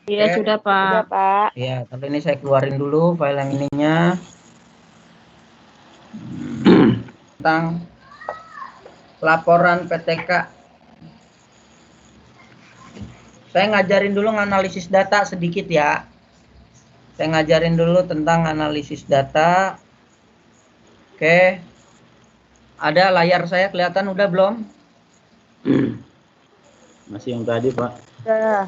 Iya, Oke. sudah, Pak. Sudah, Pak. Ya, tapi ini saya keluarin dulu file yang ininya. Tentang laporan PTK. Saya ngajarin dulu analisis data sedikit ya. Saya ngajarin dulu tentang analisis data. Oke. Ada layar saya kelihatan udah belum? Masih yang tadi, Pak. Sudah.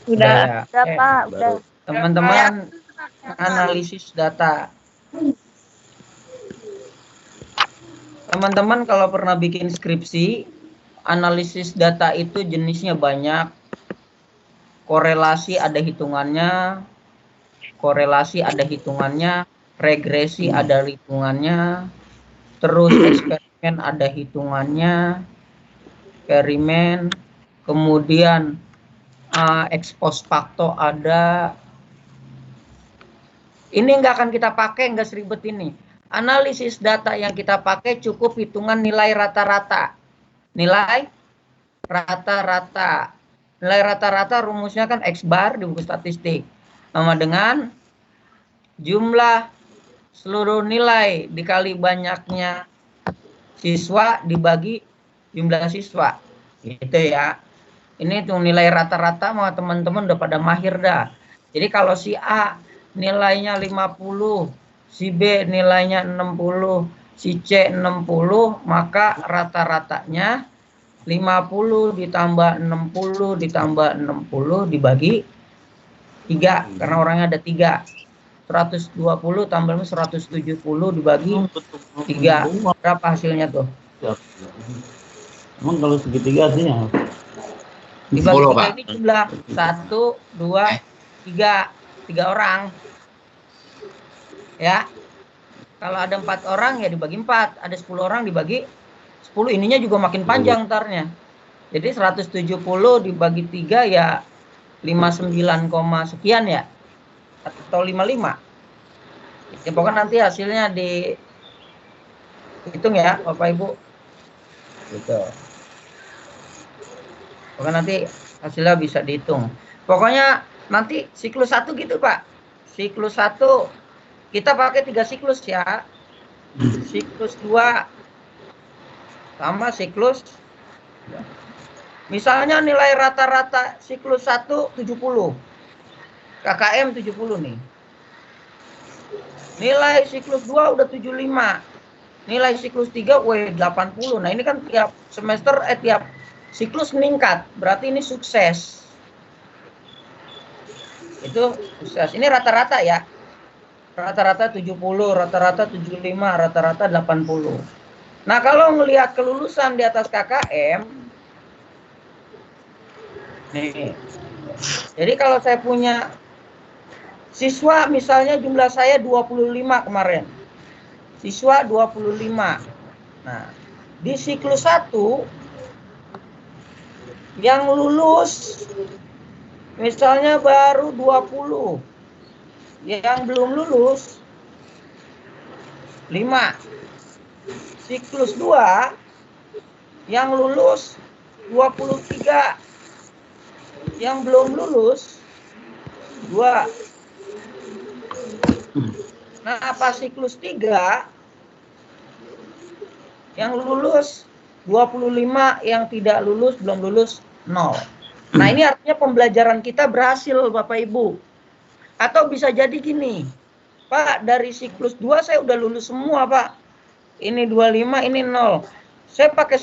Udah ya. Sudah, Pak. Udah. Teman-teman, analisis data. Teman-teman kalau pernah bikin skripsi, analisis data itu jenisnya banyak. Korelasi ada hitungannya, regresi ada hitungannya, terus eksperimen ada hitungannya, kemudian ex post facto ada. Ini nggak akan kita pakai, nggak seribet ini. Analisis data yang kita pakai cukup hitungan nilai rata-rata. Nilai rata-rata rumusnya kan X bar di buku statistik. Sama dengan jumlah seluruh nilai dikali banyaknya siswa dibagi jumlah siswa. Gitu ya. Ini tuh nilai rata-rata mau teman-teman udah pada mahir dah. Jadi kalau si A nilainya 50, si B nilainya 60, si C 60, maka rata-ratanya 50 ditambah 60 ditambah 60 dibagi 3, karena orangnya ada 3. 120 tambah 170 dibagi 3. Berapa hasilnya tuh? Emang kalau segitiga artinya? Dibagi 3 ini jumlah 1, 2, 3. 3 orang. Ya. Kalau ada 4 orang ya dibagi 4. Ada 10 orang dibagi 10. Ininya juga makin panjang ntarnya. Jadi 170 dibagi 3 ya 59, sekian ya. Atau 55. Ya pokoknya nanti hasilnya dihitung ya Bapak Ibu. Gitu. Pokoknya nanti hasilnya bisa dihitung. Pokoknya nanti siklus 1 gitu Pak. Siklus 1 kita pakai 3 siklus ya. Siklus 2 sama siklus. Misalnya nilai rata-rata siklus 1 70. KKM 70 nih. Nilai siklus 2 udah 75. Nilai siklus 3 80. Nah, ini kan tiap semester tiap siklus meningkat. Berarti ini sukses. Itu sukses. Ini rata-rata ya. Rata-rata 70, rata-rata 75, rata-rata 80. Nah, kalau melihat kelulusan di atas KKM, nih. Jadi kalau saya punya siswa misalnya jumlah saya 25 kemarin. Siswa 25. Nah, di siklus 1 yang lulus misalnya baru 20. Yang belum lulus 5. Siklus 2 yang lulus 23. Yang belum lulus 2. Nah, pas siklus 3 yang lulus 25, yang tidak lulus, belum lulus 0. Nah, ini artinya pembelajaran kita berhasil Bapak Ibu. Atau bisa jadi gini, Pak, dari siklus 2 saya udah lulus semua, Pak. Ini 25, ini 0. Saya pakai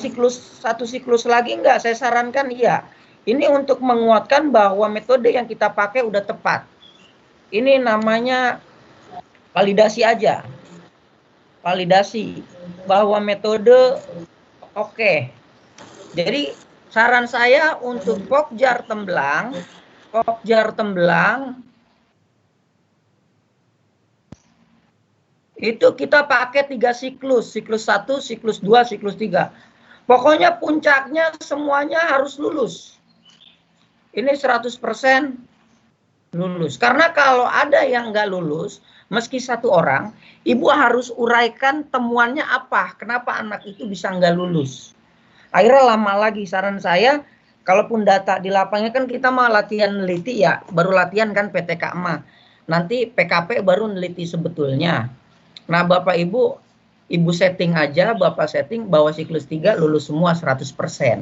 satu siklus lagi enggak? Saya sarankan iya. Ini untuk menguatkan bahwa metode yang kita pakai udah tepat. Ini namanya validasi aja. Validasi bahwa metode oke. Jadi saran saya untuk Pokjar Temblang itu kita pakai 3 siklus. Siklus 1, siklus 2, siklus 3. Pokoknya puncaknya semuanya harus lulus. Ini 100% lulus. Karena kalau ada yang nggak lulus, meski 1 orang, Ibu harus uraikan temuannya apa. Kenapa anak itu bisa nggak lulus. Akhirnya lama lagi. Saran saya, kalaupun data di lapangan kan kita mah latihan neliti ya, baru latihan kan PTK mah. Nanti PKP baru neliti sebetulnya. Nah, Bapak Ibu setting aja, Bapak setting bahwa siklus 3 lulus semua 100%.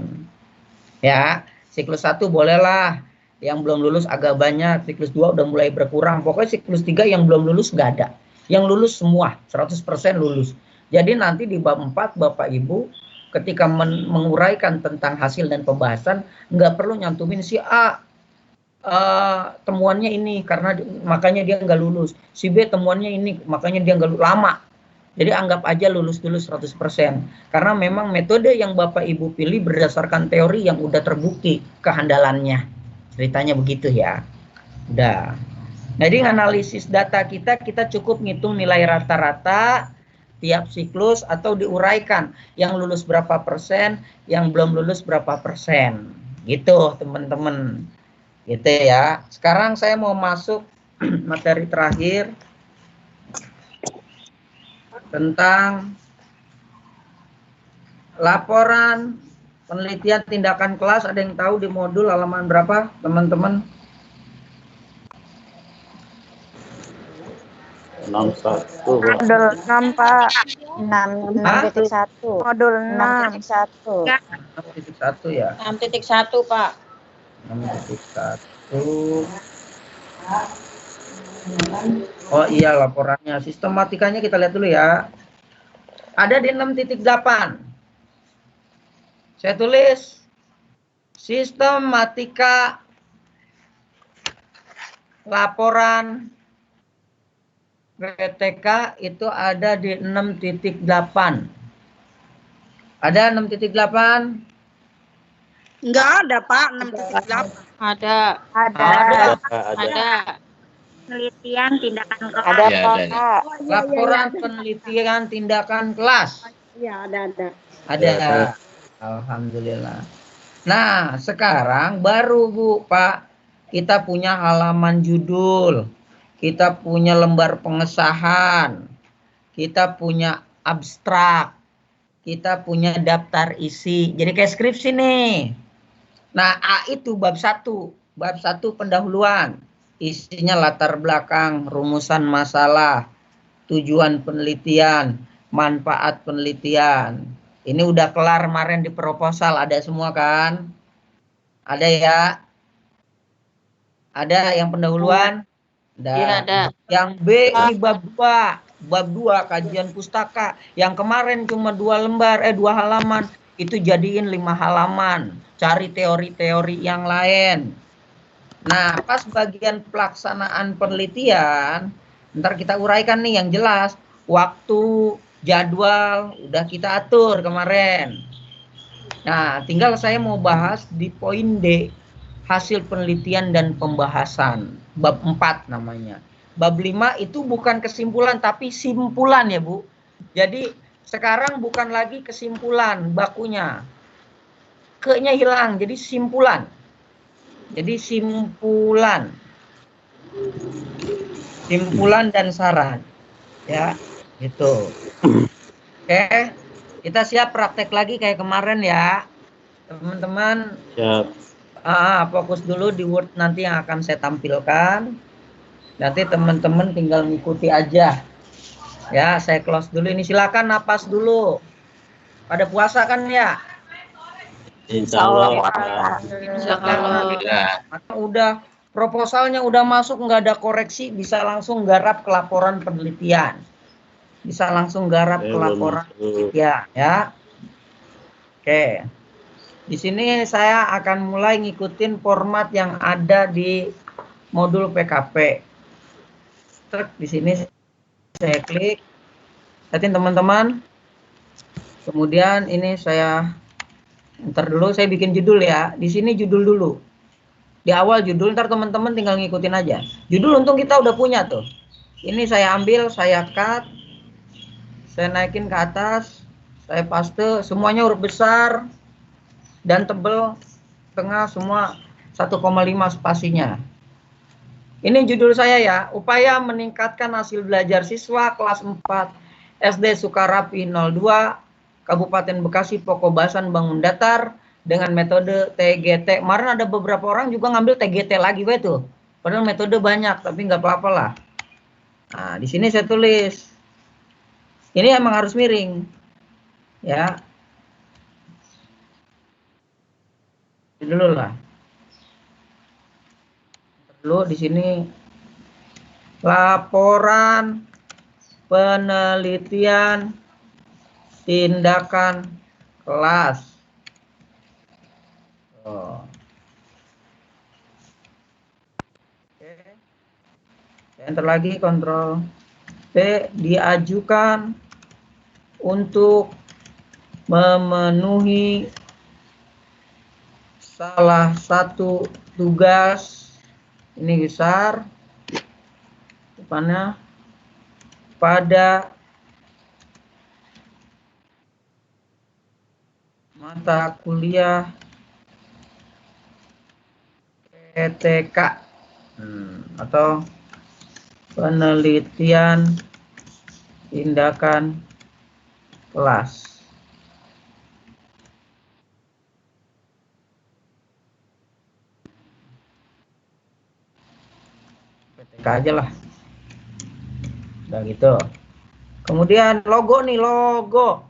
Ya, siklus 1 bolehlah, yang belum lulus agak banyak, siklus 2 udah mulai berkurang. Pokoknya siklus 3 yang belum lulus nggak ada. Yang lulus semua, 100% lulus. Jadi nanti di bab 4 Bapak Ibu ketika menguraikan tentang hasil dan pembahasan, nggak perlu nyantumin si A temuannya ini karena makanya dia nggak lulus, si B temuannya ini makanya dia nggak lulus, lama. Jadi anggap aja lulus dulu 100%. Karena memang metode yang Bapak Ibu pilih berdasarkan teori yang udah terbukti kehandalannya. Ceritanya begitu ya. Udah. Jadi analisis data kita cukup ngitung nilai rata-rata tiap siklus atau diuraikan yang lulus berapa persen, yang belum lulus berapa persen. Gitu teman-teman. Gitu ya. Sekarang saya mau masuk materi terakhir tentang laporan penelitian tindakan kelas. Ada yang tahu di modul halaman berapa, teman-teman? 61. Modul 6, Pak. 6.1. Modul 6.1. 6.1 ya. 6.1, Pak. 6.1. Oh iya, laporannya. Sistematikanya kita lihat dulu ya. Ada di 6.8. Saya tulis sistematika laporan PTK itu ada di 6.8. Ada 6.8? Enggak ada, Pak. 6.8. Ada. Penelitian tindakan kelas. Ada, Ya, Pak. Laporan penelitian tindakan kelas. Iya, ada. Ada. Ya. Alhamdulillah. Nah, sekarang baru Bu, Pak, kita punya halaman judul. Kita punya lembar pengesahan. Kita punya abstrak. Kita punya daftar isi. Jadi kayak skripsi nih. Nah, A itu bab 1. Bab 1 pendahuluan. Isinya latar belakang, rumusan masalah, tujuan penelitian, manfaat penelitian. Ini udah kelar kemarin di proposal, ada semua kan? Ada ya? Ada yang pendahuluan? Iya, ada. Yang B ini bab 2. Bab 2 kajian pustaka. Yang kemarin cuma 2 halaman. Itu jadiin 5 halaman. Cari teori-teori yang lain. Nah, pas bagian pelaksanaan penelitian, ntar kita uraikan nih yang jelas. Waktu, jadwal, udah kita atur kemarin. Nah, tinggal saya mau bahas di poin D, hasil penelitian dan pembahasan. Bab 4 namanya. Bab 5 itu bukan kesimpulan, tapi simpulan ya Bu. Jadi, sekarang bukan lagi kesimpulan bakunya. Ke-nya hilang, jadi simpulan. Jadi simpulan dan saran ya, gitu. Oke, kita siap praktek lagi kayak kemarin ya teman-teman. Siap. Fokus dulu di Word nanti yang akan saya tampilkan. Nanti teman-teman tinggal ngikuti aja ya. Saya close dulu ini, silakan napas dulu. Pada puasa kan ya? Insya Allah. Udah proposalnya udah masuk, nggak ada koreksi, bisa langsung garap ke laporan penelitian. Bisa langsung garap ke laporan penelitian ya. Oke. Di sini saya akan mulai ngikutin format yang ada di modul PKP. Di sini saya klik, lihatin teman-teman. Kemudian ini saya ntar dulu saya bikin judul ya. Di sini judul dulu. Di awal judul, ntar teman-teman tinggal ngikutin aja. Judul untung kita udah punya tuh. Ini saya ambil, saya cut, saya naikin ke atas, saya paste, semuanya huruf besar dan tebel, tengah semua 1,5 spasinya. Ini judul saya ya, upaya meningkatkan hasil belajar siswa kelas 4 SD Sukarapi 02 Kabupaten Bekasi, Pokobasan Bangun Datar dengan metode TGT. Kemarin ada beberapa orang juga ngambil TGT lagi tuh. Padahal metode banyak, tapi nggak apa-apa lah. Nah, di sini saya tulis. Ini emang harus miring. Ya. Dulu lah. Dulu di sini laporan penelitian tindakan kelas. Oh. Oke. Enter lagi, Ctrl P, diajukan untuk memenuhi salah satu tugas, ini besar depannya, pada mata kuliah PTK atau penelitian tindakan kelas. PTK aja lah. Udah gitu. Kemudian logo nih, logo.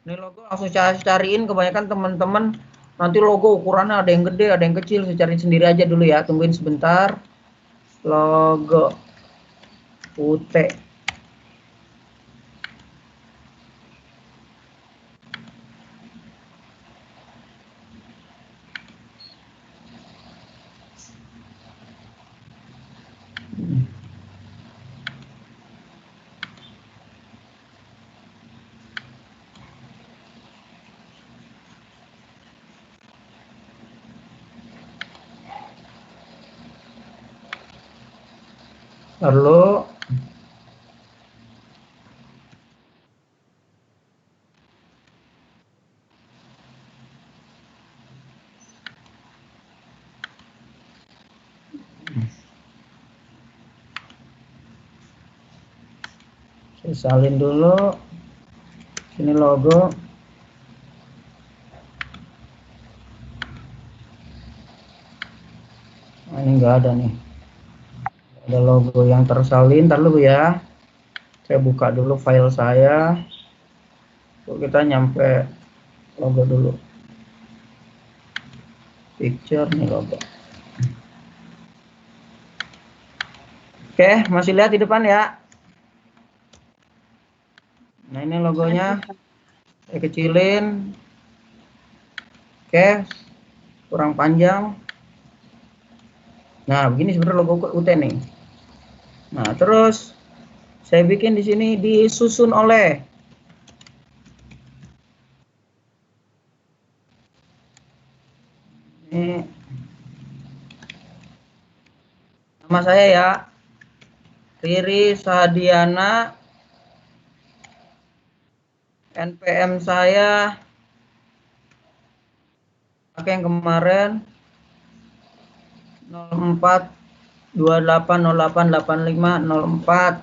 Ini logo langsung cariin, kebanyakan teman-teman nanti logo ukurannya ada yang gede, ada yang kecil, saya cariin sendiri aja dulu ya. Tungguin sebentar. Logo UT. Lalu saya salin dulu. Ini logo. Nah, ini enggak ada nih. Ada logo yang tersalin. Ntar dulu ya. Saya buka dulu file saya. Kita nyampe logo dulu. Picture nih logo. Oke, masih lihat di depan ya. Nah, ini logonya. Saya kecilin. Oke. Kurang panjang. Nah, begini sebenarnya logo UT nih. Nah, terus saya bikin di sini disusun oleh. Ini nama saya ya, Riri Sadiana. NPM saya pakai yang kemarin 04 28 08 85 04.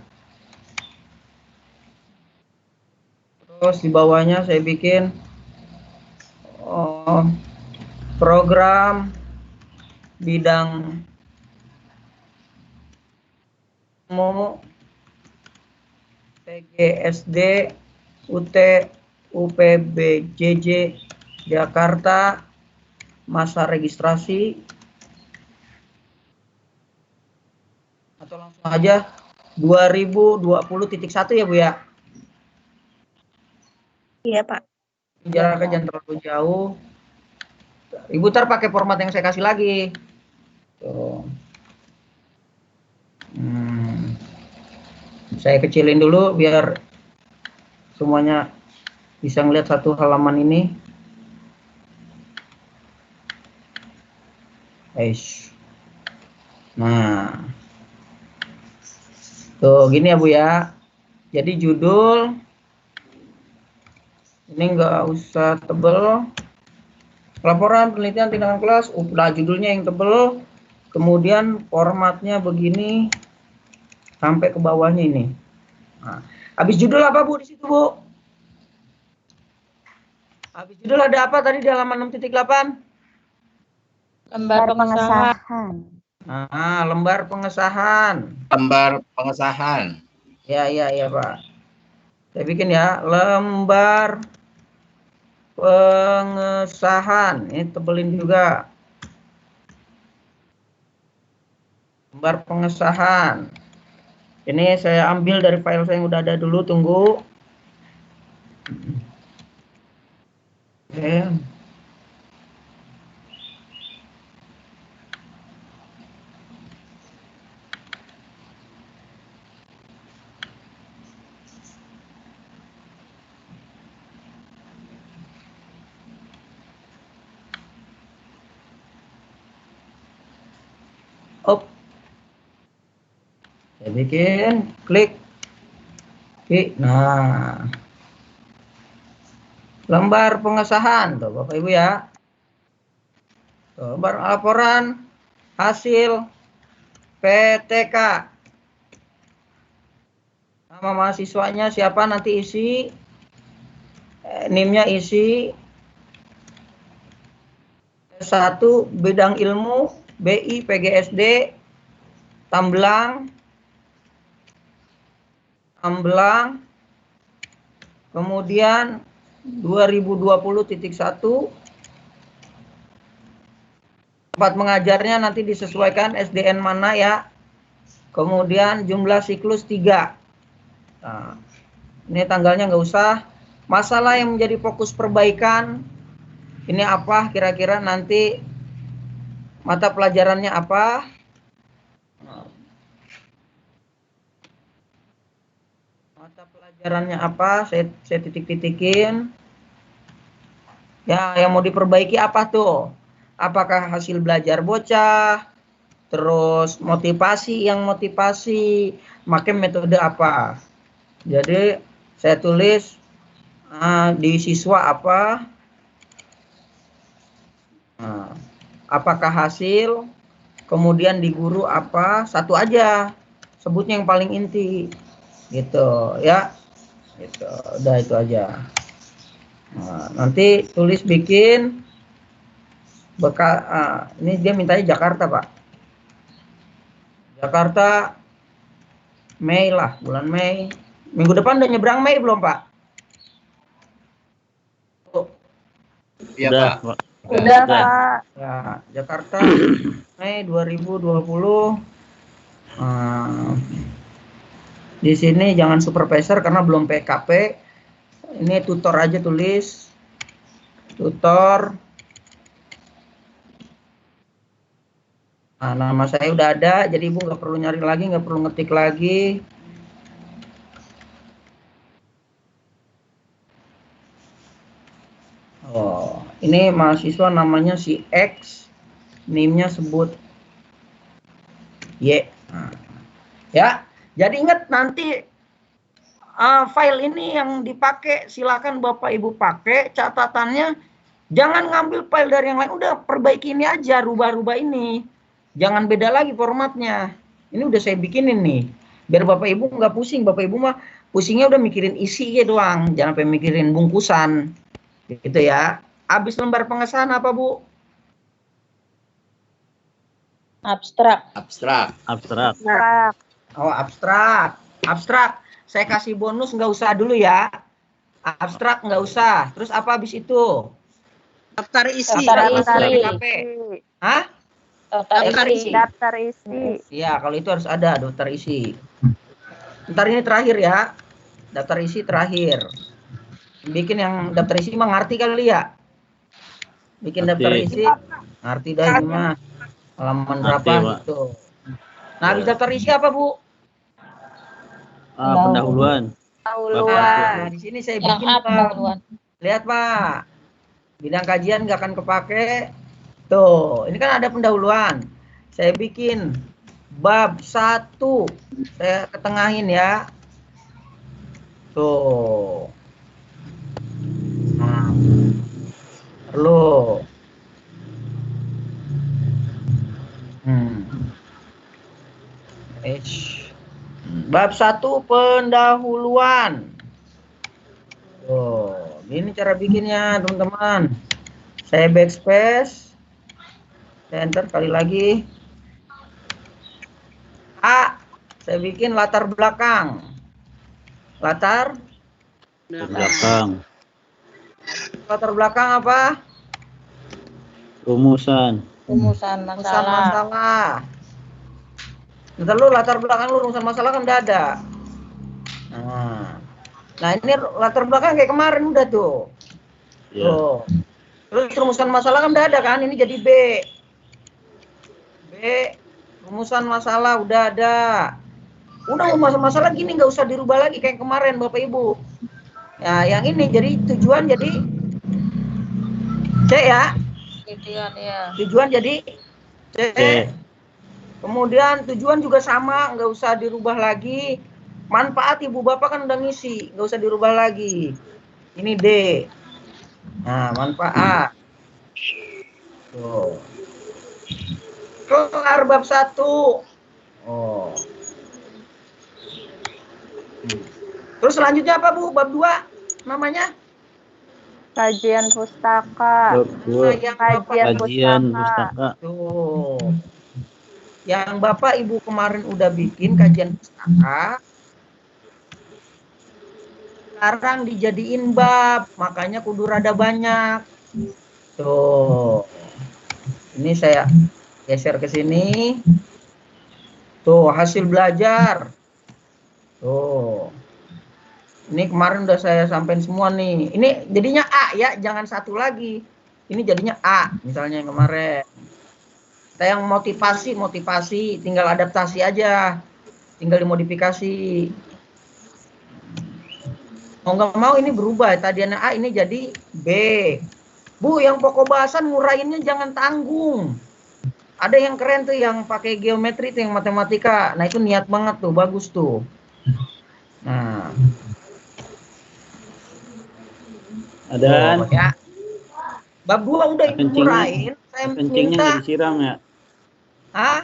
Terus di bawahnya saya bikin program bidang PGSD UT UPBJJ Jakarta, masa registrasi, atau langsung aja 2020.1 ya Bu ya? Iya Pak. Jaraknya jangan terlalu jauh. Ibu ntar pakai format yang saya kasih lagi. Tuh. Saya kecilin dulu biar semuanya bisa ngeliat satu halaman ini. Nah, tuh gini ya Bu ya. Jadi judul ini nggak usah tebel. Laporan penelitian tindakan kelas, udah judulnya yang tebel. Kemudian formatnya begini sampai ke bawahnya ini. Nah, habis judul apa Bu di situ Bu? Habis judul ada apa tadi di halaman 6.8? Lembar pengesahan. Nah, lembar pengesahan. Lembar pengesahan. Ya, Pak. Saya bikin ya, lembar pengesahan. Ini tebelin juga. Lembar pengesahan. Ini saya ambil dari file saya yang udah ada dulu, tunggu. Oke. Op. Saya bikin, klik. Oke, nah. Lembar pengesahan tuh Bapak Ibu ya. Tuh, lembar laporan hasil PTK. Nama mahasiswanya siapa nanti isi. NIM-nya isi. S1 bidang ilmu BI PGSD Tamblang. Kemudian 2020.1 tempat mengajarnya nanti disesuaikan SDN mana ya. Kemudian jumlah siklus 3. Nah, ini tanggalnya nggak usah. Masalah yang menjadi fokus perbaikan ini apa kira-kira nanti mata pelajarannya apa. Mata pelajarannya apa, saya titik-titikin. Ya, yang mau diperbaiki apa tuh? Apakah hasil belajar bocah? Terus motivasi, pakai metode apa? Jadi saya tulis di siswa apa? Apakah hasil? Kemudian di guru apa? Satu aja. Sebutnya yang paling inti. Gitu ya. Gitu. Udah itu aja. Nah, nanti tulis bikin bekal. Ini dia mintanya Jakarta, Pak. Jakarta Mei lah, bulan Mei. Minggu depan udah nyebrang Mei belum, Pak? Iya, Udah, Pak. Udah, Pak. Ya, Jakarta Mei 2020. Di sini jangan supervisor karena belum PKP. Ini tutor aja tulis. Tutor. Nah, nama saya udah ada, jadi Ibu nggak perlu nyari lagi, nggak perlu ngetik lagi. Oh, ini mahasiswa namanya si X, NIM-nya sebut Y. Nah, ya, jadi ingat nanti file ini yang dipakai, silakan Bapak Ibu pakai. Catatannya jangan ngambil file dari yang lain, udah perbaiki ini aja, rubah-rubah ini. Jangan beda lagi formatnya. Ini udah saya bikinin nih. Biar Bapak Ibu nggak pusing. Bapak Ibu mah pusingnya udah mikirin isinya doang. Jangan sampai mikirin bungkusan. Gitu ya. Habis lembar pengesahan apa, Bu? Abstrak. Abstrak. Abstrak. Oh, abstrak. Abstrak. Saya kasih bonus nggak usah dulu ya. Abstrak nggak usah. Terus apa habis itu? Daftar isi. Daftar isi. PKP. Hah? Daftar isi. Daftar isi. Iya, kalau itu harus ada daftar isi. Ntar ini terakhir ya. Daftar isi terakhir. Bikin yang daftar isi mah ngerti kali ya. Bikin daftar isi ngerti dah ini mah. Halaman berapa gitu. Nah, habis daftar isi apa, Bu? Pendahuluan. Nah, di sini saya Yang bikin A Pak. pendahuluan. Lihat, Pak. Bidang kajian nggak akan kepake. Tuh, ini kan ada pendahuluan. Saya bikin bab 1. Saya ketengahin ya. Tuh. Nah. Perlu. Bab 1 pendahuluan. Tuh, Ini cara bikinnya, teman-teman. Saya backspace. Saya enter kali lagi. A. Saya bikin latar belakang. Latar belakang, belakang apa? rumusan, Rumusan Rumusan masalah. masalah. Bentar lu, latar belakang lu rumusan masalah kan udah ada. Nah ini latar belakang kayak kemarin udah tuh. ya, Tuh. Terus rumusan masalah kan udah ada kan? Ini jadi B. B. Rumusan masalah udah ada. Udah rumusan masalah gini nggak usah dirubah lagi kayak kemarin Bapak Ibu. Ya yang ini jadi tujuan jadi C ya. Tujuan ya. Tujuan jadi C. C, Kemudian tujuan juga sama, nggak usah dirubah lagi. Manfaat ibu bapak kan udah ngisi, nggak usah dirubah lagi. Ini D. Nah, manfaat. Tuh. Kelar bab 1. Oh. Terus selanjutnya apa Bu? Bab 2 namanya? Kajian pustaka. bab 2, Yang Kajian Bapak, kajian pustaka. pustaka, tuh. Yang Bapak Ibu kemarin udah bikin kajian pustaka. Sekarang dijadiin bab, makanya kudu rada banyak. Tuh. Ini saya geser ke sini. Tuh, hasil belajar. Tuh. Ini kemarin udah saya sampein semua nih. Ini jadinya A ya, jangan satu lagi. Ini jadinya A, misalnya yang kemarin. Kita yang motivasi, tinggal adaptasi aja. Tinggal dimodifikasi. Mau nggak mau ini berubah. Tadinya A ini jadi B. Bu, yang pokok bahasan ngurainnya jangan tanggung. Ada yang keren tuh yang pakai geometri tuh yang matematika. Nah, itu niat banget tuh, bagus tuh. Nah, ada tuh, ya. Bab 2 udah ibu ngurain, saya kencingnya minta. nggak disiram ya, Hah?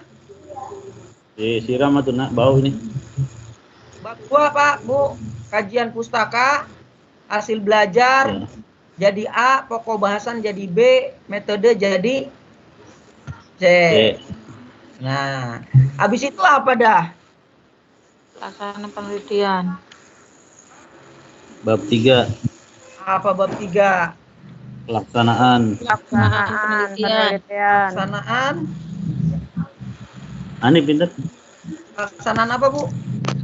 disiram atau nak bau ini, Bab 2 Pak, Bu. Kajian pustaka, hasil belajar, ya. jadi A, pokok bahasan jadi B, metode jadi C. C, Nah, habis itu apa dah? Pelaksanaan penelitian. bab 3, Apa bab 3? pelaksanaan, Pelaksanaan penelitian. Pelaksanaan. Ani pinter, Pelaksanaan apa, Bu?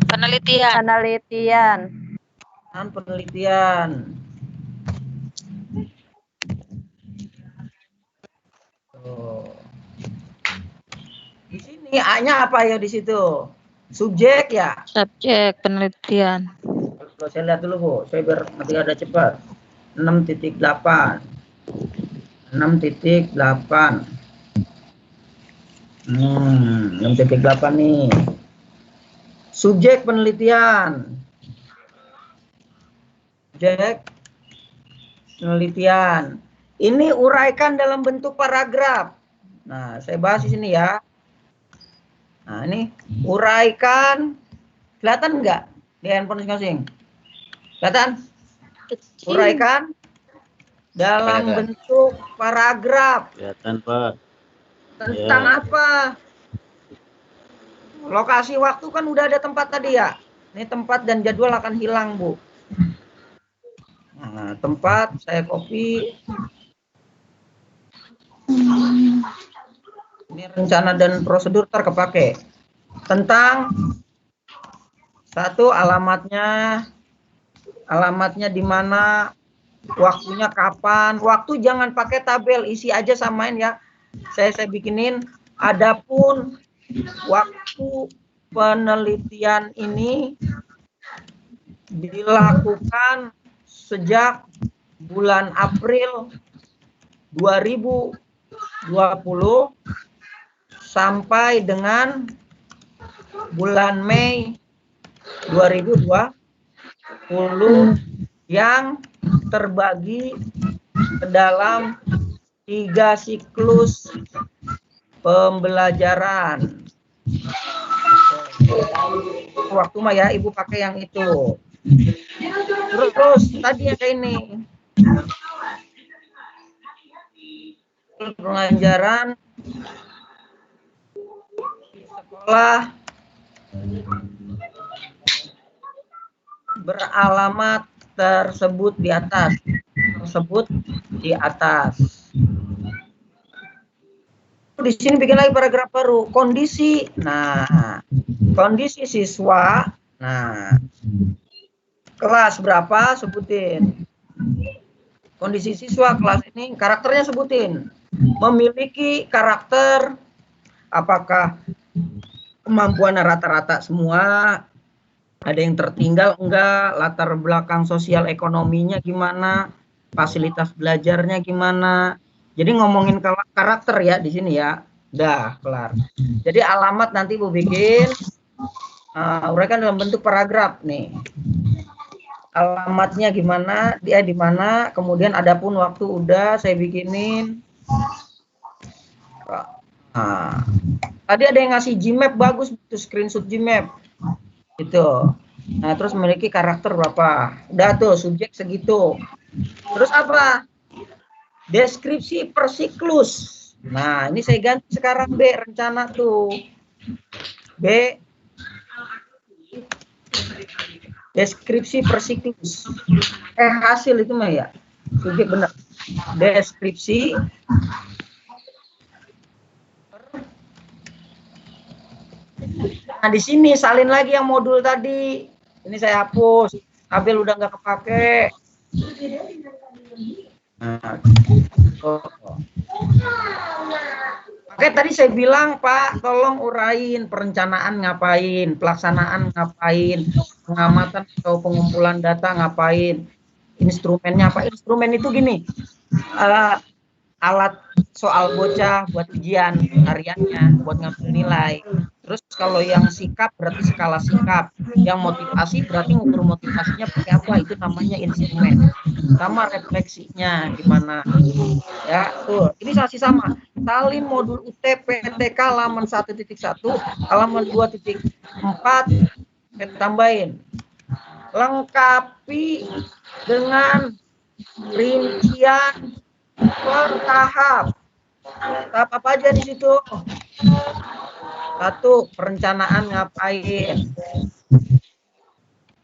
Penelitian. Penelitian. Pelaksanaan penelitian. Tuh. Di sini A-nya apa ya di situ? Subjek ya? Subjek penelitian. Kalau saya lihat dulu, Bu. Saya biar nanti ada cepat. 6.8. 6.8. 6.8 nih. Subjek penelitian. Subjek penelitian. Ini uraikan dalam bentuk paragraf. Nah, saya bahas di sini ya. Nah, ini uraikan. Kelihatan nggak di handphone masing-masing? Kelihatan? Uraikan dalam Kelihatan. bentuk paragraf. kelihatan Pak, Tentang Ya. apa? Lokasi waktu kan udah ada tempat tadi ya. Ini tempat dan jadwal akan hilang, Bu. Nah, tempat saya copy. Ini rencana dan prosedur terkepake. Tentang satu alamatnya di mana, waktunya kapan. Waktu jangan pakai tabel, isi aja samain ya. Saya bikinin. Adapun waktu penelitian ini dilakukan sejak bulan April 2020 sampai dengan bulan Mei 2020 yang terbagi ke dalam 3 siklus pembelajaran. Waktu mah ya Ibu pakai yang itu. Terus tadi ada ini Pelajaran sekolah beralamat tersebut di atas. Di sini bikin lagi paragraf baru, kondisi. Nah, kondisi siswa. Nah, kelas berapa sebutin. Kondisi siswa kelas ini, karakternya sebutin. Memiliki karakter, apakah kemampuan rata-rata semua, ada yang tertinggal enggak, latar belakang sosial ekonominya gimana, fasilitas belajarnya gimana. Jadi ngomongin karakter ya di sini ya. Udah kelar. Jadi alamat nanti Bu bikin uraikan dalam bentuk paragraf nih. Alamatnya gimana, dia di mana, kemudian adapun waktu udah saya bikinin. Nah, tadi ada yang ngasih Gmap bagus, itu screenshot Gmap. Itu. Nah, terus memiliki karakter berapa? Udah tuh, subjek segitu. Terus apa? Deskripsi per siklus. Nah, ini saya ganti sekarang B, rencana tuh. B. Deskripsi per siklus. Hasil itu mah ya. Subjek benar. Deskripsi nah, di sini salin lagi yang modul tadi. Ini saya hapus. Tabel udah nggak kepake. Nah, Oke, tadi saya bilang Pak, tolong urain perencanaan ngapain, pelaksanaan ngapain, pengamatan atau pengumpulan data ngapain, instrumennya apa? Instrumen itu gini, alat soal bocah buat ujian hariannya, buat ngambil nilai. Terus kalau yang sikap berarti skala sikap, yang motivasi berarti ngukur motivasinya pakai apa, itu namanya instrumen. Sama refleksinya gimana. Ya, tuh. Ini masih sama. Salin modul UTPTK halaman 1.1, halaman 2.4 tambahin. Lengkapi dengan rincian per tahap. Tahap apa aja di situ? 1. Perencanaan ngapain?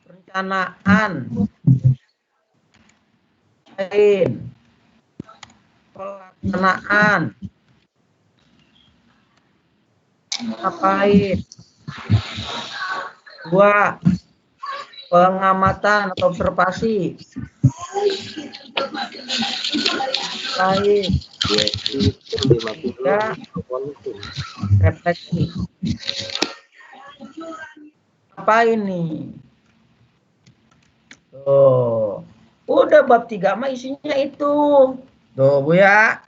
Perencanaan. Pelaksanaan. Ngapain? 2. Pengamatan atau observasi. Lain. 3. Refleksi. Apa ini? Tuh. Udah bab 3 mah isinya itu. Tuh Bu ya.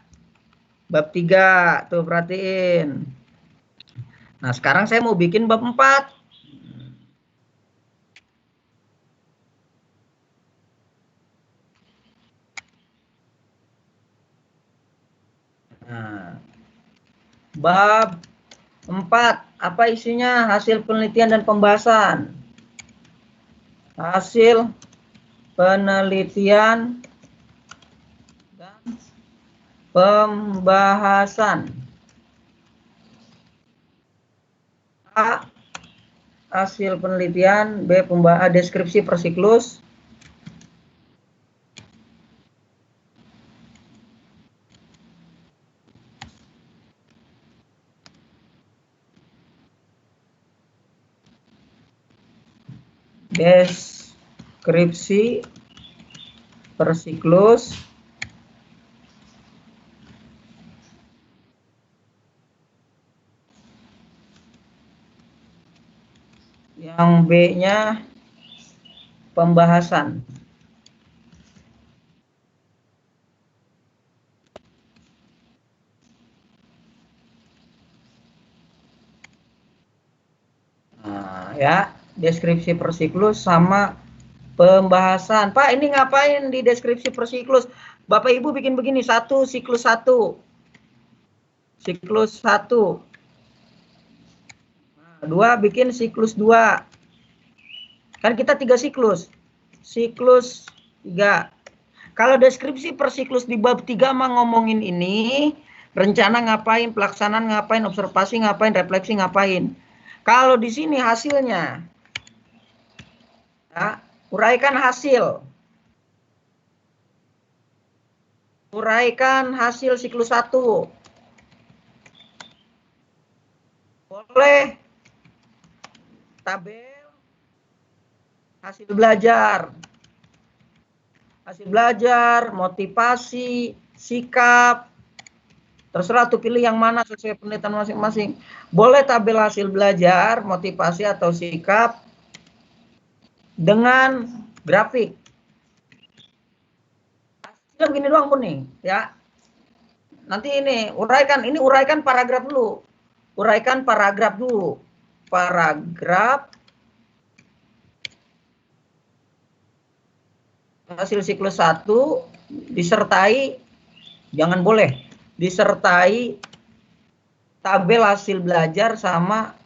Bab 3 tuh perhatiin. Nah, sekarang saya mau bikin bab 4. Nah, bab 4, apa isinya? Hasil penelitian dan pembahasan. Hasil penelitian dan pembahasan. A. Hasil penelitian. B. Deskripsi per siklus. Deskripsi per siklus. Yang B-nya pembahasan. Nah, ya. Deskripsi per siklus sama pembahasan. Pak, ini ngapain di deskripsi per siklus? Bapak Ibu bikin begini, 1 siklus 1. Siklus 1. Nah, 2 bikin siklus 2. Kan kita 3 siklus. Siklus 3. Kalau deskripsi per siklus di bab 3 mah ngomongin ini, rencana ngapain, pelaksanaan ngapain, observasi ngapain, refleksi ngapain. Kalau di sini hasilnya, ya, uraikan hasil. Uraikan hasil siklus 1. Boleh tabel hasil belajar. Hasil belajar, motivasi, sikap. Terserah tuh pilih yang mana sesuai penelitian masing-masing. Boleh tabel hasil belajar, motivasi atau sikap dengan grafik. Hasilnya begini doang pun nih, ya. Nanti ini uraikan paragraf dulu. Uraikan paragraf dulu. Paragraf hasil siklus 1 disertai, jangan boleh disertai tabel hasil belajar sama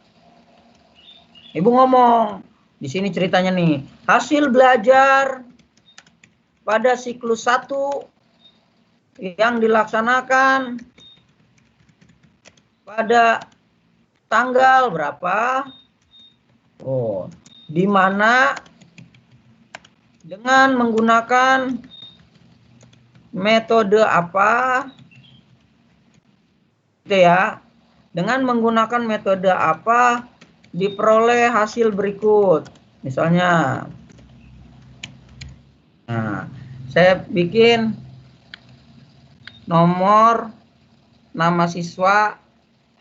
Ibu ngomong. Di sini ceritanya nih, hasil belajar pada siklus 1 yang dilaksanakan pada tanggal berapa? Oh, di mana dengan menggunakan metode apa? Gitu ya. Dengan menggunakan metode apa diperoleh hasil berikut. Misalnya, nah, saya bikin nomor nama siswa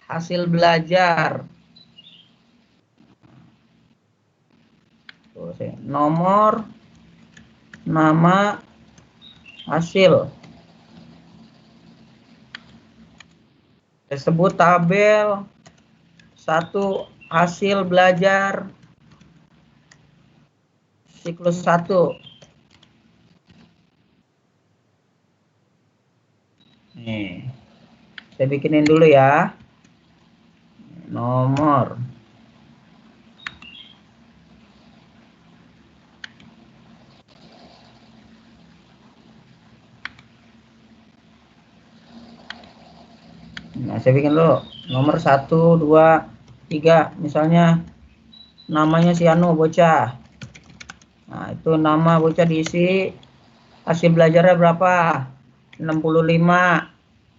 hasil belajar. Nomor nama hasil. Saya sebut tabel 1 hasil belajar siklus 1. Nih, saya bikinin dulu ya. Nomor saya bikin dulu nomor 1, 2, 3. Misalnya namanya si Anu bocah. Nah, itu nama bocah diisi hasil belajarnya berapa? 65,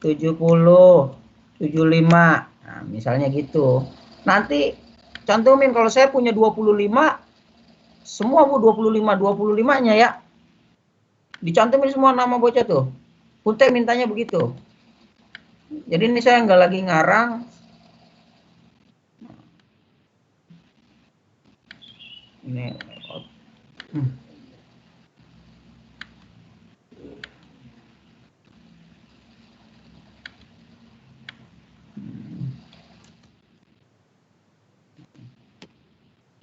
70, 75. Nah, misalnya gitu. Nanti cantumin, kalau saya punya 25, semua Bu 25-nya ya. Dicantumin semua nama bocah tuh. Punte mintanya begitu. Jadi ini saya nggak lagi ngarang. Ini.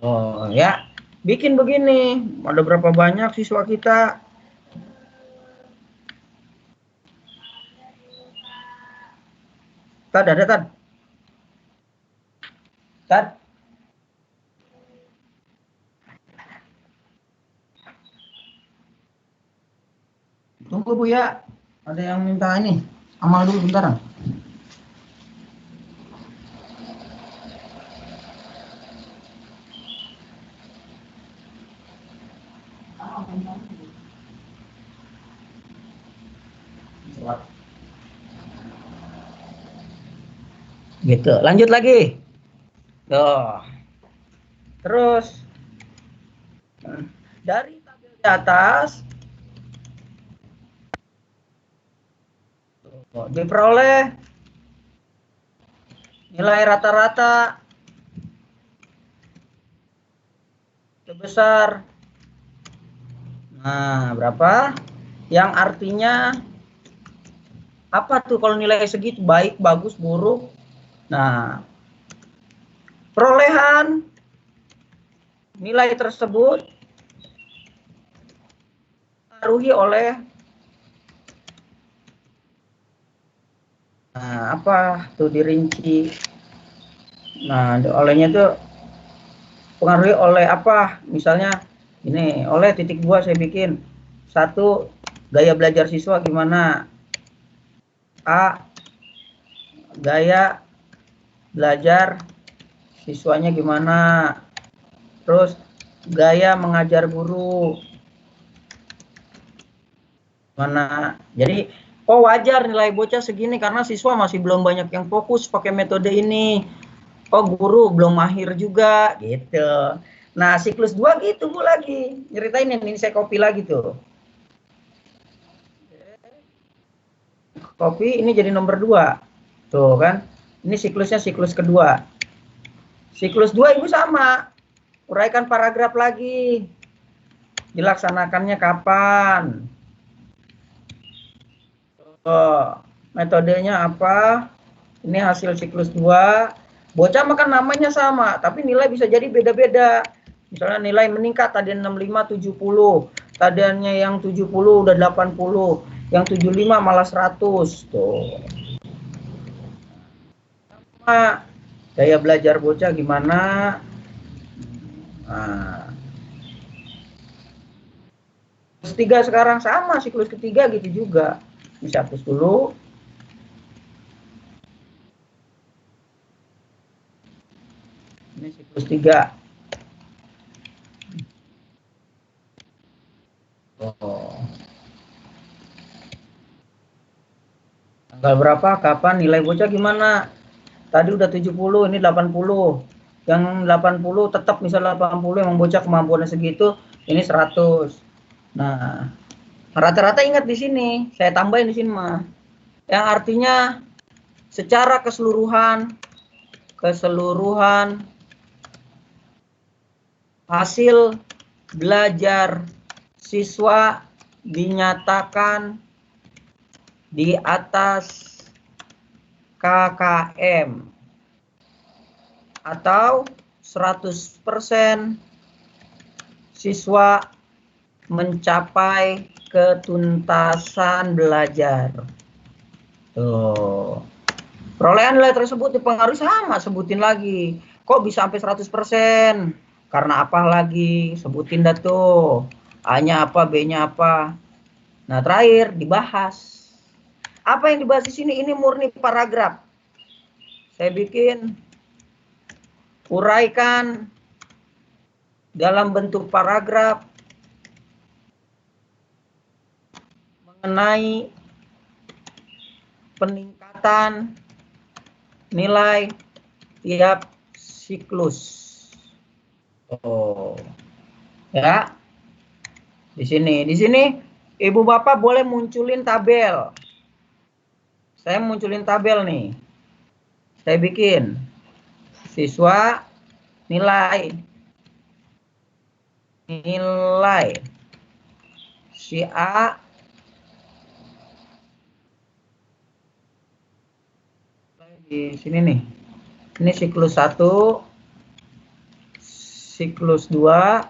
Oh ya, bikin begini. Ada berapa banyak siswa kita? Tad, ada Tad? Tad? Tunggu Bu ya, ada yang minta ini. Amal dulu bentar. Gitu, lanjut lagi. Tuh. Terus dari tabel di atas diperoleh nilai rata-rata sebesar, nah berapa? Yang artinya apa tuh kalau nilai segitu? Baik, bagus, buruk. Nah, perolehan nilai tersebut dipengaruhi oleh apa tuh dirinci. Nah, olehnya tuh pengaruhi oleh apa? Misalnya ini oleh titik 2 saya bikin 1 Gaya belajar siswa gimana? A. Gaya belajar siswanya gimana? Terus gaya mengajar guru mana? Jadi wajar nilai bocah segini karena siswa masih belum banyak yang fokus pakai metode ini. Guru belum mahir juga gitu. Nah, siklus 2 gitu Bu lagi. Nyeritain ini saya copy lagi tuh. Copy ini jadi nomor 2. Tuh kan. Ini siklusnya siklus kedua. Siklus 2 Ibu sama. Uraikan paragraf lagi. Dilaksanakannya kapan? Metodenya apa? Ini hasil siklus 2. Bocah makan namanya sama, tapi nilai bisa jadi beda-beda. Misalnya nilai meningkat, tadi 65, 70. Tadinya yang 70 udah 80. Yang 75 malah 100. Tuh. Daya belajar bocah gimana? Nah. Siklus 3 sekarang sama, siklus ketiga gitu juga. Bisa hapus dulu. Ini siklus 3. Tanggal berapa? Kapan? Nilai bocah gimana? Tadi udah 70, ini 80. Yang 80 tetap misal 80 yang bocah kemampuannya segitu, ini 100. Nah, rata-rata ingat di sini, saya tambahin di sini mah. Yang artinya secara keseluruhan hasil belajar siswa dinyatakan di atas KKM atau 100% siswa mencapai ketuntasan belajar. Tuh. Perolehan nilai tersebut dipengaruhi sama, sebutin lagi. Kok bisa sampai 100%? Karena apa lagi? Sebutin dah tuh. A-nya apa, B-nya apa. Nah, terakhir dibahas. Apa yang dibahas di sini? Ini murni paragraf. Saya bikin uraikan dalam bentuk paragraf mengenai peningkatan nilai tiap siklus. Ya. Di sini Ibu Bapak boleh munculin tabel. Saya munculin tabel nih. Saya bikin siswa nilai si A di sini nih. Ini siklus 1, siklus 2,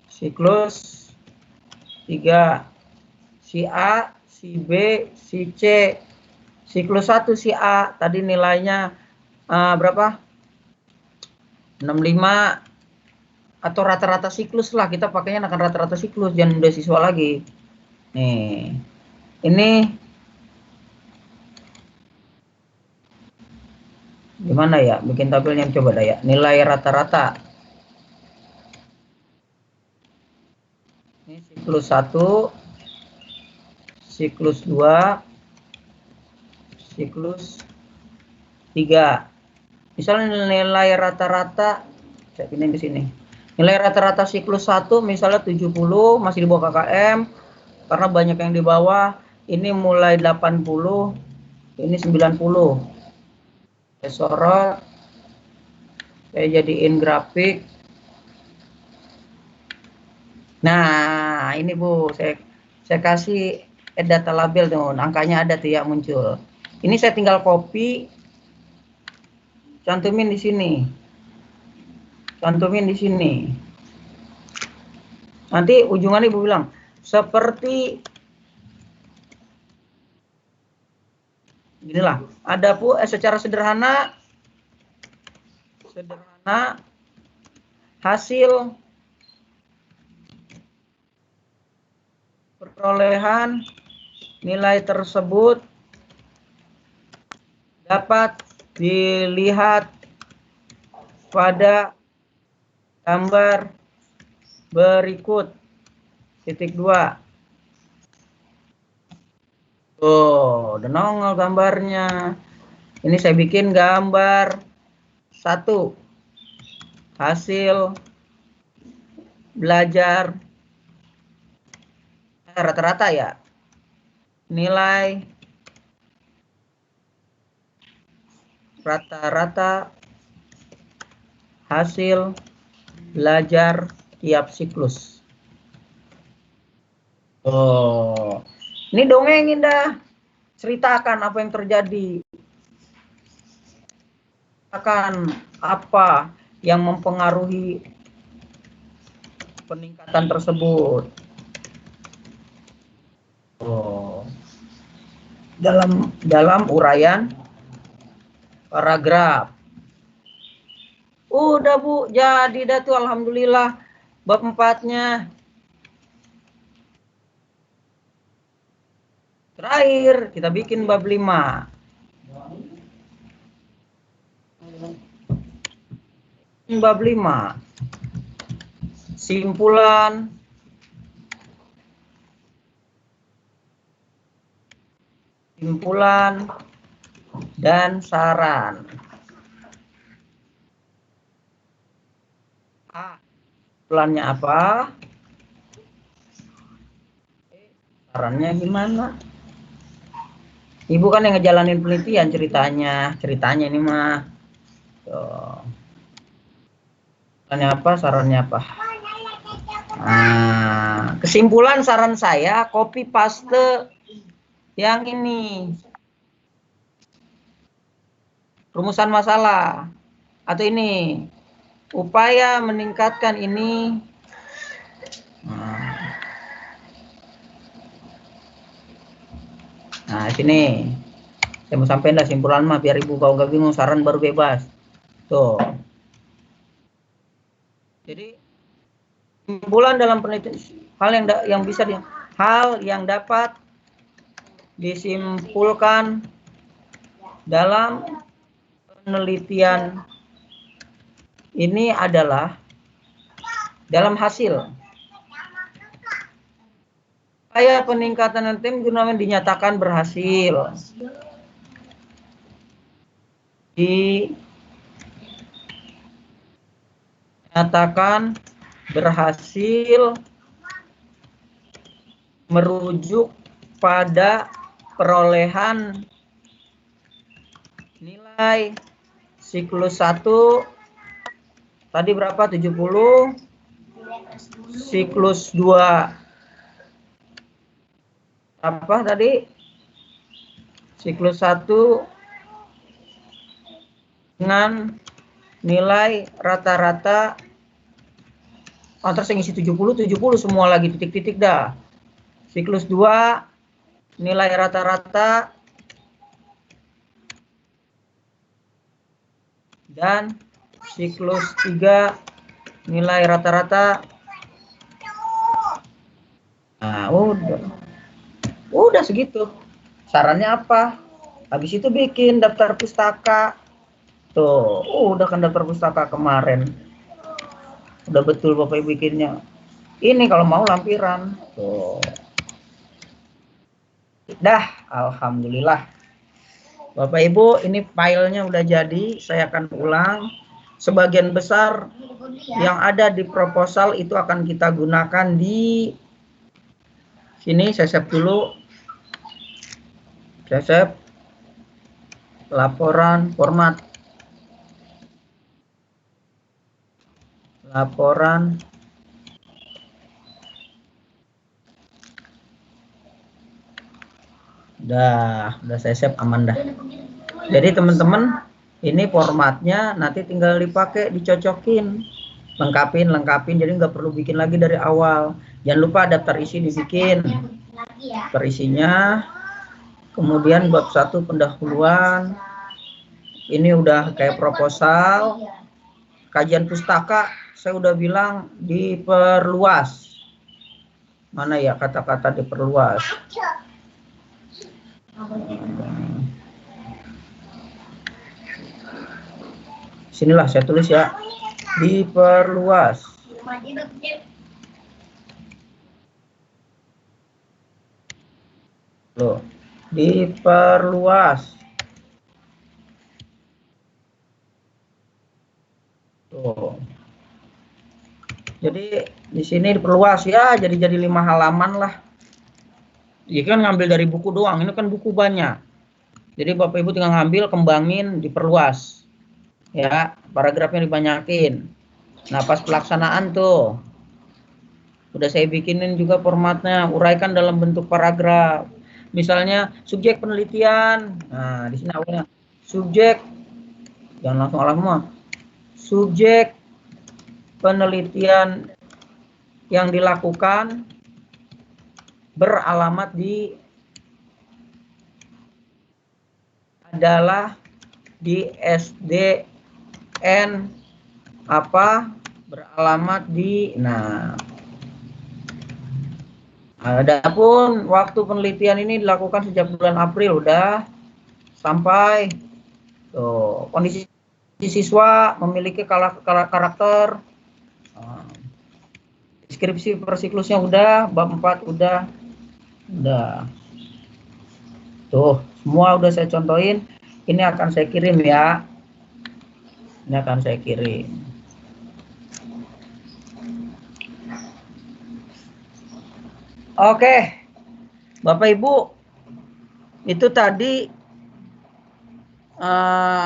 siklus 3. Si A, si B, si C. Siklus 1 si A tadi nilainya berapa? 65 atau rata-rata siklus lah, kita pakainya akan rata-rata siklus, jangan beasiswa lagi. Nih. Ini gimana ya bikin tabelnya, coba dah ya. Nilai rata-rata. Ini siklus 1, siklus 2, siklus 3. Misalnya nilai rata-rata, saya pindahin ke sini. Nilai rata-rata siklus 1 misalnya 70, masih di bawah KKM. Karena banyak yang di bawah, ini mulai 80, ini 90. Saya sorot, saya jadiin grafik. Nah, ini Bu, saya kasih data label tuh, angkanya ada tuh ya muncul. Ini saya tinggal copy, cantumin di sini. Cantumin di sini. Nanti ujungannya Ibu bilang seperti inilah. Ada Bu secara sederhana hasil perolehan nilai tersebut dapat dilihat pada gambar berikut. Titik 2. Oh, udah nongol gambarnya. Ini saya bikin gambar 1. Hasil belajar rata-rata ya. Nilai rata-rata hasil belajar tiap siklus. Oh, ini dongengin dah. Ceritakan apa yang terjadi. Akan apa yang mempengaruhi peningkatan tersebut. Oh, dalam uraian paragraf. Udah Bu, jadi dah tuh alhamdulillah bab 4-nya. Terakhir kita bikin bab 5. Bab 5. Simpulan dan saran. Simpulannya apa? Sarannya gimana? Ibu kan yang ngejalanin penelitian ceritanya ini mah. Tuh. Sarannya apa? Nah, kesimpulan saran saya copy paste yang ini. Rumusan masalah atau ini upaya meningkatkan ini. Nah, sini saya mau sampaikan dah simpulan mah biar ibu kau gak bingung, saran baru bebas. Tuh. Jadi simpulan dalam penelitian hal yang dapat disimpulkan dalam penelitian ini adalah dalam hasil upaya peningkatan tim guna dinyatakan berhasil. Dinyatakan berhasil merujuk pada perolehan nilai siklus 1 tadi berapa? 70. Siklus 2 apa tadi? Siklus 1 dengan nilai rata-rata terus yang isi 70 semua lagi titik-titik dah. Siklus 2 nilai rata-rata dan siklus 3 nilai rata-rata. Nah, udah segitu. Sarannya apa? Habis itu bikin daftar pustaka. Tuh, udah kan daftar pustaka kemarin. Udah betul Bapak Ibu bikinnya. Ini kalau mau lampiran. Tuh. Dah, alhamdulillah. Bapak Ibu, ini filenya udah jadi. Saya akan ulang. Sebagian besar yang ada di proposal itu akan kita gunakan di sini. Saya save dulu. Saya save laporan format. Laporan udah saya save, aman dah. Jadi teman-teman, ini formatnya nanti tinggal dipakai, dicocokin, lengkapin, jadi nggak perlu bikin lagi dari awal. Jangan lupa daftar isi dibikin, perisinya. Kemudian bab 1 pendahuluan, ini udah kayak proposal. Kajian pustaka saya udah bilang diperluas. Mana ya kata-kata diperluas? Sinilah saya tulis ya. Diperluas. Loh, diperluas. Tuh. Jadi di sini diperluas ya, jadi 5 halaman lah. Ya kan ngambil dari buku doang, ini kan buku banyak. Jadi Bapak Ibu tinggal ngambil, kembangin, diperluas. Ya, paragrafnya dibanyakin. Nah, pas pelaksanaan tuh udah saya bikinin juga formatnya, uraikan dalam bentuk paragraf. Misalnya subjek penelitian. Nah, di sini awalnya subjek, jangan langsung alam semua. Subjek penelitian yang dilakukan beralamat di adalah di SDN apa beralamat di. Nah, adapun waktu penelitian ini dilakukan sejak bulan April udah sampai tuh, kondisi siswa memiliki karakter. Deskripsi per siklusnya udah, bab 4 udah. Tuh, semua udah saya contohin. Ini akan saya kirim ya. Ini akan saya kirim. Oke. Bapak Ibu, itu tadi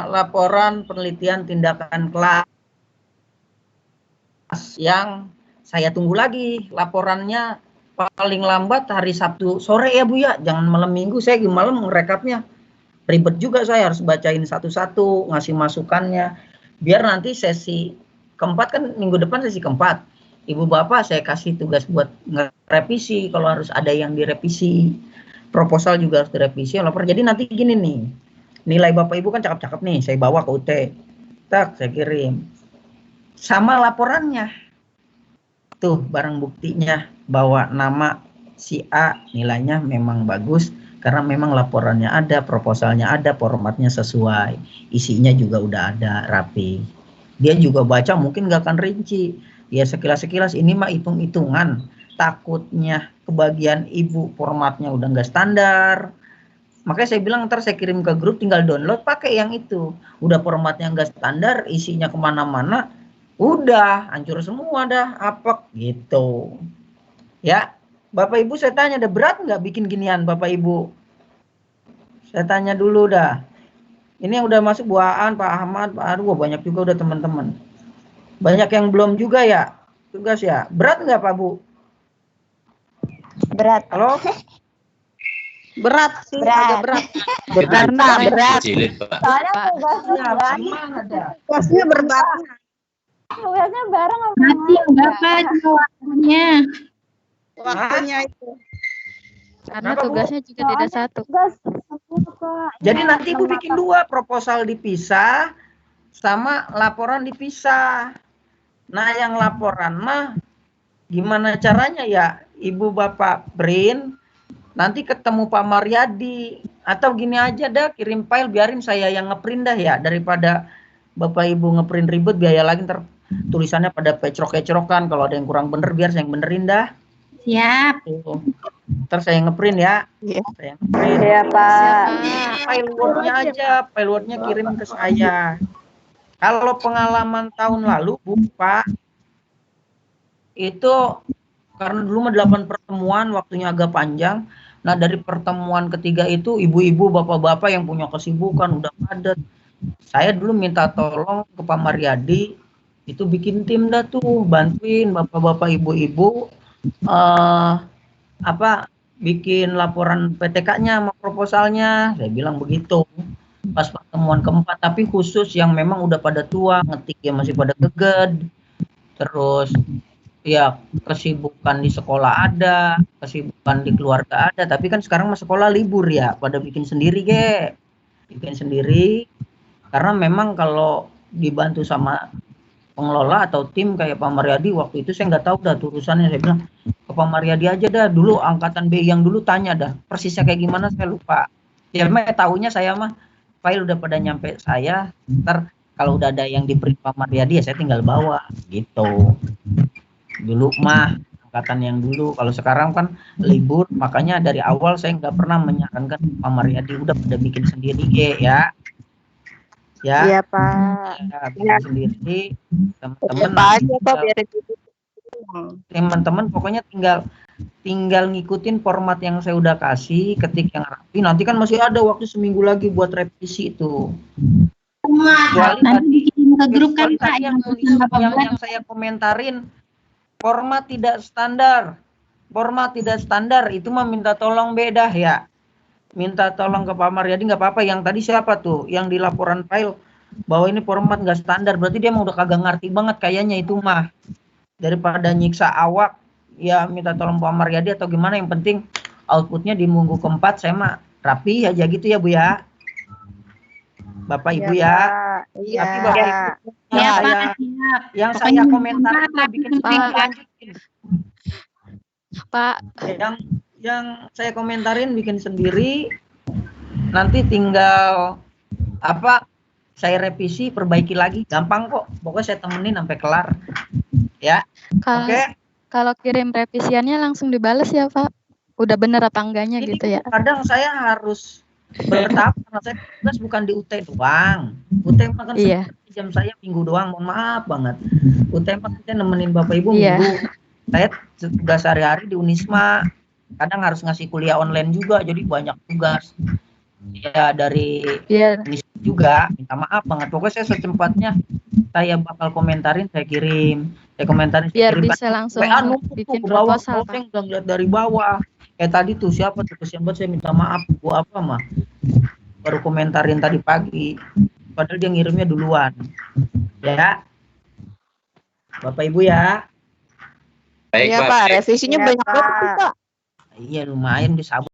laporan penelitian tindakan kelas yang saya tunggu lagi laporannya paling lambat hari Sabtu sore ya Bu ya, jangan malam Minggu, saya malam ngerekapnya ribet juga, saya harus bacain satu-satu, ngasih masukannya, biar nanti sesi keempat kan minggu depan sesi keempat, Ibu Bapak saya kasih tugas buat ngerevisi kalau harus ada yang direvisi, proposal juga harus direvisi, lapor. Jadi nanti gini nih, nilai Bapak Ibu kan cakep-cakep nih, saya bawa ke UT, tak saya kirim sama laporannya. Tuh barang buktinya bahwa nama si A nilainya memang bagus karena memang laporannya ada, proposalnya ada, formatnya sesuai, isinya juga udah ada rapi. Dia juga baca mungkin nggak akan rinci, ya sekilas-sekilas ini mah hitung-hitungan, takutnya kebagian ibu formatnya udah nggak standar. Makanya saya bilang ntar saya kirim ke grup, tinggal download pakai yang itu, udah formatnya nggak standar, isinya kemana-mana, udah hancur semua dah apek gitu ya. Bapak Ibu saya tanya, ada berat nggak bikin ginian Bapak Ibu? Saya tanya dulu dah. Ini yang udah masuk Bu Aan, Pak Ahmad, Pak Argo, banyak juga udah teman-teman. Banyak yang belum juga ya tugas ya. Berat nggak Pak Bu? Berat. Halo? Berat sih, agak berat. Karena berat. Cilik, Pak. Soalnya tugasnya Tugasnya berbarengan. tugasnya bareng sama Mati Bapak itu waktunya. Waktunya itu. Karena Kenapa, Bu? tugasnya juga tidak satu. Tugas Pak. Jadi nanti Ibu bikin 2, proposal dipisah sama laporan dipisah. Nah, yang laporan mah gimana caranya ya? Ibu Bapak print, nanti ketemu Pak Maryadi, atau gini aja dah, kirim file, biarin saya yang ngeprint dah ya, daripada Bapak Ibu ngeprint ribet, biaya lagi ntar tulisannya pada kecrok-kecrokan, kalau ada yang kurang bener biar saya yang benerin dah. Siap. Tuh. Ntar saya ngeprint ya. Saya ngeprint. Iya Pak. File Word-nya aja, file Word-nya kirim ke saya. Kalau pengalaman tahun lalu, Bu Pak, itu karena dulu mah 8 pertemuan, waktunya agak panjang. Nah, dari pertemuan ketiga itu ibu-ibu, bapak-bapak yang punya kesibukan udah padat. Saya dulu minta tolong ke Pak Maryadi, itu bikin tim dah tuh, bantuin bapak-bapak ibu-ibu bikin laporan PTK-nya sama proposalnya. Saya bilang begitu pas pertemuan keempat, tapi khusus yang memang udah pada tua, ngetik ya masih pada geged, terus ya kesibukan di sekolah ada, kesibukan di keluarga ada, tapi kan sekarang mah sekolah libur ya, pada bikin sendiri bikin sendiri, karena memang kalau dibantu sama pengelola atau tim kayak Pak Maryadi, waktu itu saya nggak tahu dah urusannya, saya bilang ke Pak Mariadi aja dah, dulu angkatan B yang dulu tanya dah, persisnya kayak gimana saya lupa. Ya mah tahunya saya mah file udah pada nyampe saya, ntar kalau udah ada yang diberi Pak Mariadi ya saya tinggal bawa gitu. Dulu mah angkatan yang dulu, kalau sekarang kan libur, makanya dari awal saya nggak pernah menyarankan Pak Mariadi, udah pada bikin sendiri ya. Ya, Iya, Pak. ya bikin sendiri, teman-teman. Apa aja, Pak, biar itu. Teman-teman pokoknya tinggal ngikutin format yang saya udah kasih, ketik yang rapi. Nanti kan masih ada waktu seminggu lagi buat revisi itu. Kecuali Nanti tadi, bikin ke grup kan kecuali Pak tadi yang yang saya komentarin format tidak standar. Format tidak standar itu mah minta tolong beda ya. Minta tolong ke Pak Mariadi nggak apa-apa. Yang tadi siapa tuh yang di laporan file bahwa ini format nggak standar, berarti dia mau udah kagak ngerti banget kayaknya itu mah. Daripada nyiksa awak, ya minta tolong Pak Mariadi atau gimana, yang penting outputnya di minggu keempat saya mah rapi aja gitu ya Bu ya. Bapak Ibu ya. Iya. Tapi Bapak Ibu Ya yang Pak, saya, siap. yang Pokoknya saya minggu komentar keempat, bikin langsung sendiri, print. lanjutin. Pak, Yang saya komentarin bikin sendiri, nanti tinggal apa saya revisi, perbaiki lagi, gampang kok. Pokoknya saya temenin sampai kelar. Ya. kalau Oke. kalau kirim revisiannya langsung dibales ya Pak. Udah bener apa enggaknya Ini gitu ya. kadang saya harus bertahap karena saya tugas bukan di UT doang. UT mah kan Iya. jam saya minggu doang, mohon maaf banget. UT mah kita nemenin Bapak Ibu Iya. minggu. Saya tugas sehari-hari di Unisma. Kadang harus ngasih kuliah online juga, jadi banyak tugas. Ya dari Biar Unisma juga, minta maaf banget. Pokoknya saya secepatnya saya bakal komentarin, saya kirim. Saya komentarin, saya biar kirim. bisa langsung WA numpuk bikin tuh ke bawah, proposal saya Pak. nggak ngeliat dari bawah. Tadi tuh siapa tuh kesian banget, saya minta maaf. Gua apa mah? Baru komentarin tadi pagi. Padahal dia ngirimnya duluan. Ya. Bapak Ibu ya. Baik, Iya, Pak. Pak. Baik. Revisinya banyak banget, Pak. Iya lumayan disabut.